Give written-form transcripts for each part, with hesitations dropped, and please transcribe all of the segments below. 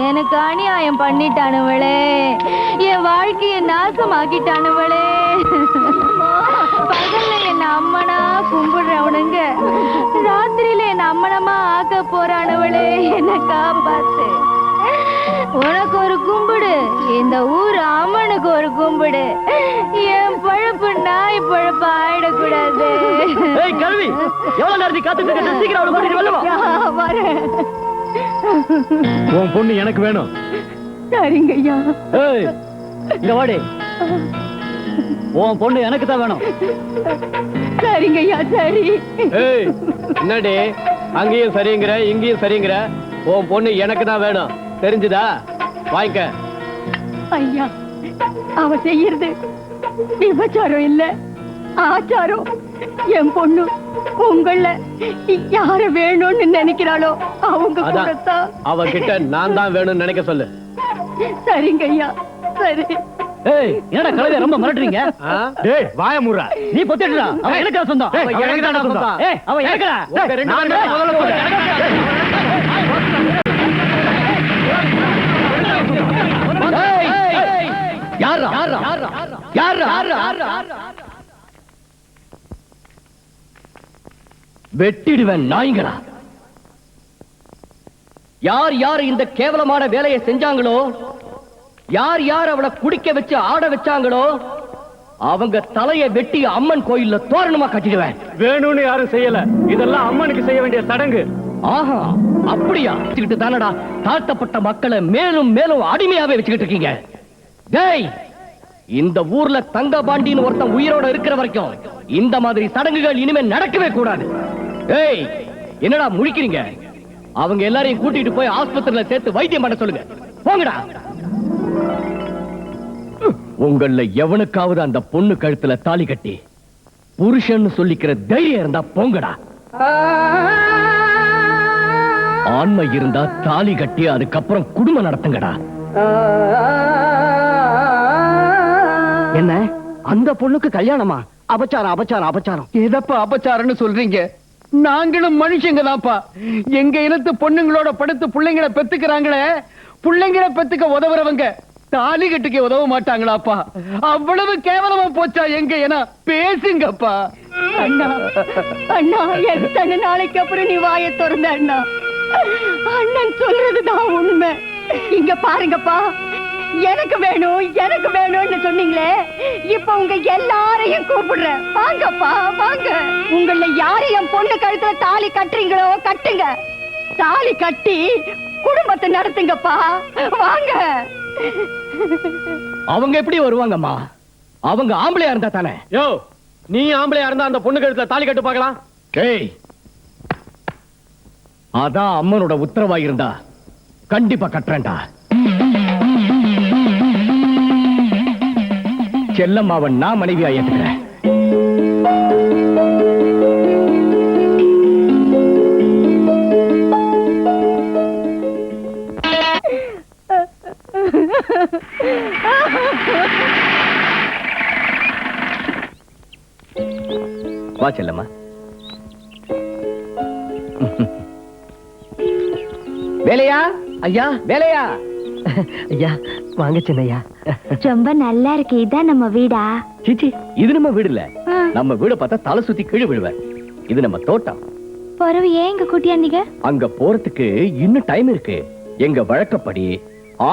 எனக்கு அநியாயம் பண்ணிட்டானுவளே, என் வாழ்க்கையை நாசமாக்கிட்டானுவளே. பகல்ல என்ன அம்மனா கும்பிடுறவனுங்க ராத்திரியில என்ன அம்மனமா ஆக்க போறானுவளே, என்ன காப்பாத்து. உனக்கு ஒரு கும்பிடு, இந்த ஊர் அம்மனுக்கு ஒரு கும்பிடு. என் பழப்பு நாய் பழப்பு ஆயிடக்கூடாது. உன் பொண்ணு எனக்கு வேணும். சரிங்க ஐயா. இங்க வாடி, உன் பொண்ணு எனக்கு தான் வேணும். சரிங்க ஐயா. சரி. என்னடி அங்கேயும் சரிங்கிற இங்கேயும் சரிங்கிற? உன் பொண்ணு எனக்கு தான் வேணும், தெரிஞ்சுதா? வாங்கிக்க. ஐயா, அவ செய்யறது விபச்சாரம் இல்ல, ஆச்சாரம். என் பொண்ணு உங்கள யார வேணும்னு நினைக்கிறாளோ அவங்க கூடத்தான். அவகிட்ட நான் தான் வேணும்னு நினைக்க சொல்லு. சரிங்க ஐயா. சரி. என்னடா கழுதை ரொம்ப மிரட்டுறீங்க? டேய் வாய மூடுடா. நீ பொத்திடுடா. அவ எனக்கு சொந்தம். அவ எனக்கு தான் சொந்தம். அவ எனக்குடா. நான் முதல்ல சொல்றேன். யாரா யாரா யாரா யாரா வெட்டிடுவேன் நாய்களா. யார் யார் இந்த கேவலமான வேலையை செஞ்சாங்களோ, யார் யார் அவளை குடிக்க வச்சு ஆட வச்சாங்களோ, அவங்க தலையை வெட்டி அம்மன் கோயில்ல தோரணமா கட்டிடுவேன். வேணும்னு யாரும் செய்யல, இதெல்லாம் அம்மனுக்கு செய்ய வேண்டிய சடங்கு. ஆஹா, அப்படியா? வச்சுக்கிட்டு தானடா தாழ்த்தப்பட்ட மக்களை மேலும் மேலும் அடிமையாவே வச்சுக்கிட்டு இருக்கீங்க. டேய், இந்த ஊர்ல தங்கபாண்டின்னு ஒருத்தன் உயிரோட இருக்கிற வரைக்கும் இந்த மாதிரி சடங்குகள் இனிமே நடக்கவே கூடாது. டேய், என்னடா முழிக்கிறீங்க? அவங்க எல்லாரையும் கூட்டிட்டு போய் ஆஸ்பத்திரியில சேர்த்து வைத்தியம் பண்ண சொல்லுங்க. போங்கடா. உங்கள எவனுக்காவது அந்த பொண்ணு கழுத்துல தாலி கட்டி புருஷன் சொல்லிக்கிற தைரியம் இருந்தா போங்கடா. ஆண்மை இருந்தா தாலி கட்டி அதுக்கப்புறம் குடும்பம் நடத்துங்கடா. என்ன, அந்த பொண்ணுக்கு கல்யாணமா? அபச்சாரம் அபச்சாரம் அபச்சாரம். எதப்பா அபச்சாரம்னு சொல்றீங்க? நாங்களும் மனுஷங்க தான்ப்பா. எங்க இனத்து பொண்ணுங்களோட படுத்து பிள்ளைங்களை பெத்துக்கிறாங்களே, பிள்ளைங்களை பெத்துக்க உதவுறவங்க தாலி கட்டுக்க உதவ மாட்டாங்களாப்பா? அவ்வளவு கேவலமா போச்சா எங்க இன? பேசுங்கப்பா. அண்ணா, அண்ணா, எத்தனை நாளைக்கு அப்புறம் நீ வாயை திறந்த அண்ணா? அண்ணன் சொல்றதுதான் உண்மை. இங்க பாருங்கப்பா, எனக்கு வேணும் எனக்கு வேணும்னு சொன்னீங்களே, இப்ப உங்க எல்லாரையும் கூப்பிடுறேன். வாங்கப்பா வாங்க. உங்கள யாரு என் பொண்ணு கழுத்துல தாலி கட்டுறீங்களோ கட்டுங்க. தாலி கட்டி குடும்பத்தை நடத்துங்கப்பா. வாங்க. அவங்க எப்படி வருவாங்கம்மா? அவங்க ஆம்பளையா இருந்தா தானே. யோ, நீ ஆம்பளையா இருந்தா அந்த பொண்ணு கழுத்துல தாலி கட்டு பார்க்கலாம். டேய், அதான் அம்மனோட உத்தரவா இருந்தா கண்டிப்பா கட்டுறேன்டா. செல்லம்மாவன் நான் மனைவியா ஏத்துக்கிறேன். வா செல்லம்மா. வேலையா ஐயா? வேலையா ஐயா? வாங்க சின்னையா. ரொம்ப நல்லா இருக்கு. இதான் நம்ம வீடா? சீச்சி, இது நம்ம வீடு இல்ல. நம்ம வீட பார்த்தா தலை சுத்தி கீழே விழுவேன். இது நம்ம தோட்டம். பொறவு ஏன் இங்க கூட்டியாந்தீங்க? அங்க போறதுக்கு இன்னும் டைம் இருக்கு. எங்க வழக்கப்படி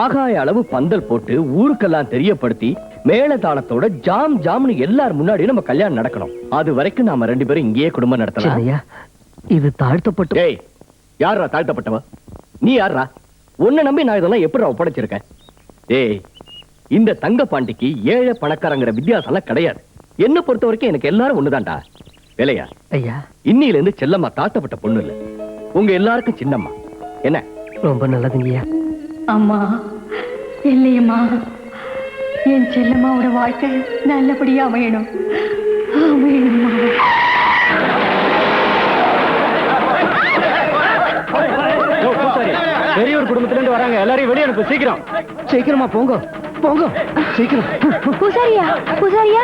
ஆகாய அளவு பந்தல் போட்டு ஊருக்கெல்லாம் தெரியப்படுத்தி மேளதாளத்தோட ஜாம் ஜாம்னு எல்லார் முன்னாடி நம்ம கல்யாணம் நடக்கணும். அது வரைக்கும் நாம ரெண்டு பேரும் இங்கேயே குடும்பம் நடத்தலாம். இது தாழ்த்தப்பட்டு. டேய், யாரா தாழ்த்தப்பட்டவ? நீ யாரா? உன்னை நம்பி நான் இதெல்லாம் எப்படி ஒப்படைச்சிருக்கேன்? டேய், இந்த தங்க பாண்டிக்கு ஏழை பணக்காரங்கிற வித்தியாசம் கிடையாது. என்ன பொறுத்த வரைக்கும் எனக்கு எல்லாரும் ஒண்ணுதான்டா. வேலையா ஐயா, இன்னில இருந்து செல்லம்மா தாழ்த்தப்பட்ட பொண்ணு இல்ல, உங்க எல்லாருக்கும் சின்னம்மா. என்ன? ரொம்ப நல்லதுங்கய்யா. அம்மா இல்லையம்மா, என் செல்லம்மாவோட வாழ்க்கை நல்லபடியா அமையணும். அமையணும்மா. பெரிய ஒரு குடும்பத்துல இருந்து வராங்க, எல்லாரையும் வெளியே அனுப்பு. சீக்கிரம் சீக்கிரமா போங்க. போங்க சீக்கிரம். பூசாரியா பூசாரியா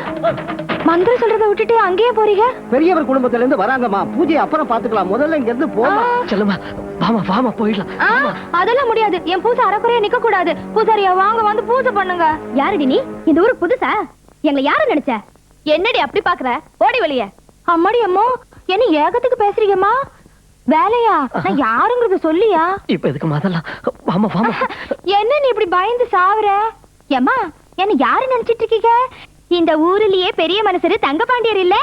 மந்திரம் சொல்றத விட்டுட்டு அங்கேயே போறீங்க? பெரியவர் குடும்பத்துல இருந்து வராங்கம்மா, பூஜையை அப்புறம் பாத்துக்கலாம், முதல்ல இங்க இருந்து போமா. செல்லம்மா வாமா வாமா போயிடலாம். அதெல்லாம் முடியாது. என் பூசை அறக்குறையா நிக்க கூடாது. பூசாரியா வாங்க வந்து பூஜை பண்ணுங்க. யாருடி நீ? இந்த ஊருக்கு புதுசா? எங்களை யாரு நினைச்ச? என்னடி அப்படி பாக்குற? ஓடி வெளிய. அம்மாடி அம்மா, என்ன ஏகத்துக்கு பேசுறீங்கம்மா? வேலையா? நான் யாருங்கிறது சொல்லியா? இப்ப எதுக்கு முதல்ல வாமா வாமா. என்ன நீ இப்படி பயந்து சாவுற? ஏம்மா என்ன யாரு நினைச்சிட்டு இருக்கீங்க? இந்த ஊரிலேயே பெரிய மனுஷரு தங்கபாண்டியர் இல்ல,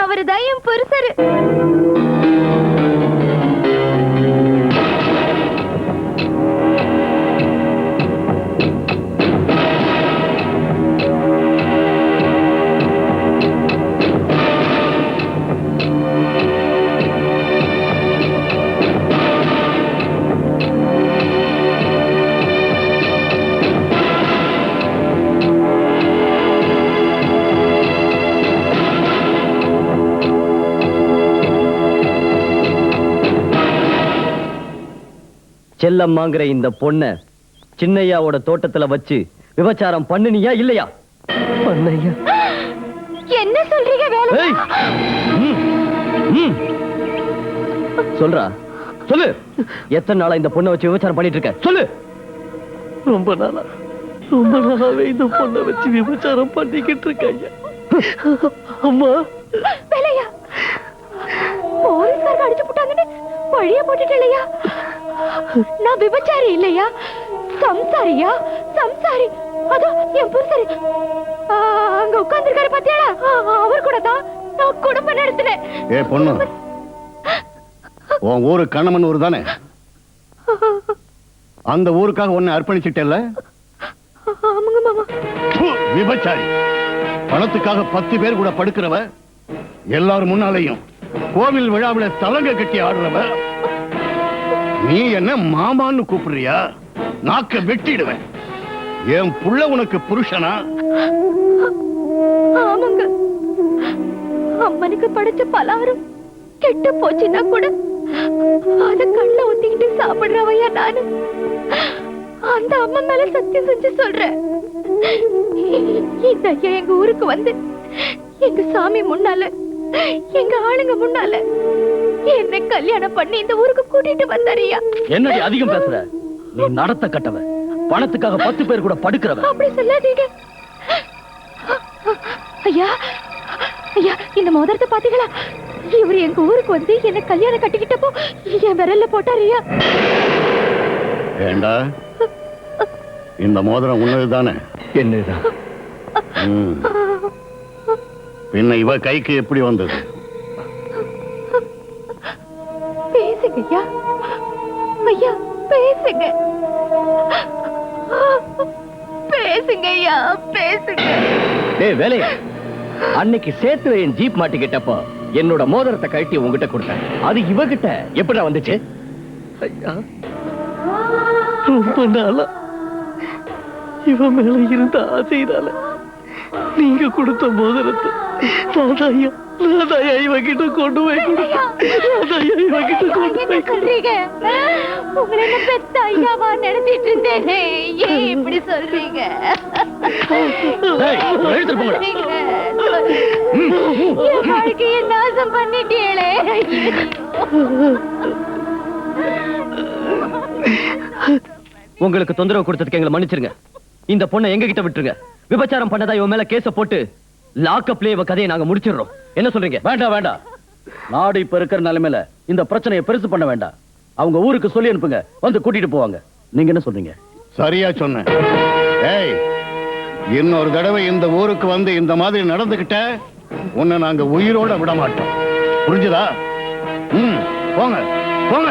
அவருதான் என் புருஷரு. செல்லம்மாங்கிற இந்த பொண்ண சின்னையாவோட தோட்டத்துல வச்சு விபச்சாரம் பண்ணுனியா இல்லையா? பண்ணையா? என்ன சொல்றீங்க? வேலை சொல்றா சொல்லு. எத்தனை நாளா இந்த பொண்ணை வச்சு விபச்சாரம் பண்ணிட்டு இருக்க? சொல்லு. ரொம்ப நாளாவே இந்த பொண்ணை வச்சு விபச்சாரம் பண்ணிக்கிட்டு இருக்க. அம்மா வேலையா? போலீஸ்காரங்க அடிச்சு போட்டாங்கன்னு பழிய போட்டுட்டு இல்லையா? நான் விபச்சாரி இல்லையா, சம்சாரியா? சம்சாரி அதோ என் புருஷரு அங்க உட்கார்ந்திருக்காரு பாத்தியா? அவர் கூட தான் நான் குடும்பம் நடத்தினேன். ஏ பொண்ணு, உன் ஊரு கண்ணமன் ஊர் தானே? அந்த ஊருக்காக உன்னை அர்ப்பணிச்சிட்டல்ல? ஆமாங்க மாமா. விபச்சாரி, பணத்துக்காக 10 பேர் கூட படுக்கிறவ, எல்லாரும் முன்னாலேயும் கோவில் விழாவில தலங்க கட்டி ஆடுறவ, நீ என்ன மாமான்னு கூப்பிடுறியா? நாக்க வெட்டிடுவேன். என் புள்ள உனக்கு புருஷனா? ஆமாங்க. அம்மனுக்கு படைச்ச பலகாரம் கெட்டு போச்சுன்னா கூட அத கண்ண ஊத்திக்கிட்டு சாப்பிடுறவையா நானு. அந்த அம்மா மேல சத்தியம் செஞ்சு சொல்றேன், இந்த ஐயா எங்க ஊருக்கு வந்து எங்க சாமி முன்னால, எங்க ஆளுங்க முன்னால என்ன கல்யாணம் பண்ணி இந்த ஊருக்கு கூட்டிட்டு வந்தாரியா. என்னடி அதிகம் பேசுற? நீ நடத்த கட்டவ, பணத்துக்காக 10 பேர் கூட படுக்கிறவ. அப்படி சொல்லாதீங்க ஐயா. ஐயா இந்த மோதிரத்தை பாத்தீங்களா? இவர் எங்க ஊருக்கு வந்து என்ன கல்யாணம் கட்டிக்கிட்டப்போ என் விரல்ல போட்டாரியா. ஏண்டா, இந்த மோதிரம் உன்னதுதானே? என்னதான்? பின்ன இவ கைக்கு எப்படி வந்தது? பேசுங்க ஐயா. ஐயா பேசுங்க. பேசுங்க ஐயா பேசுங்க. டேய் வேலையா, அன்னைக்கு சேத்துல என் ஜீப் மாட்டிக்கிட்டப்போ என்னோட மோதிரத்தை கழட்டி உங்ககிட்ட கொடுத்தேன். அது இவகிட்ட எப்படி வந்துச்சு? ஐயா, ரொம்ப நாளா இவன் மேல இருந்த ஆசையினால நீங்க கொடுத்த மோதிரத்தை நாதாயா இவகிட்ட கொண்டு போய் சொல்றீங்க. உங்களை என்ன பெத்த ஐயாவா நடத்திட்டு இருந்தேனே, ஏன் இப்படி சொல்றீங்க? என் வாழ்க்கையை நாசம் பண்ணிட்டீங்களே. உங்களுக்கு தொந்தரவு கொடுத்ததுக்கு எங்களை மன்னிச்சிருங்க. இந்த பொண்ணை எங்க கிட்ட விட்டுருங்க. விபச்சாரம் பண்ணதா இவன் மேல கேஸ போட்டு லாக்அப்ல இவ கதையை நாங்க முடிச்சிடுறோம். என்ன சொல்றீங்க? வேண்டாம். நாடு இப்ப இருக்கிற நிலைமையில இந்த பிரச்சனையை பெருசு பண்ண வேண்டாம். அவங்க ஊருக்கு சொல்லி அனுப்புங்க, வந்து கூட்டிட்டு போவாங்க. நீங்க என்ன சொல்றீங்க? சரியா சொன்ன. ஏய், இன்னொரு தடவை இந்த ஊருக்கு வந்து இந்த மாதிரி நடந்துகிட்ட உன்னை நாங்க உயிரோட விட மாட்டோம். புரிஞ்சுதா? போங்க போங்க.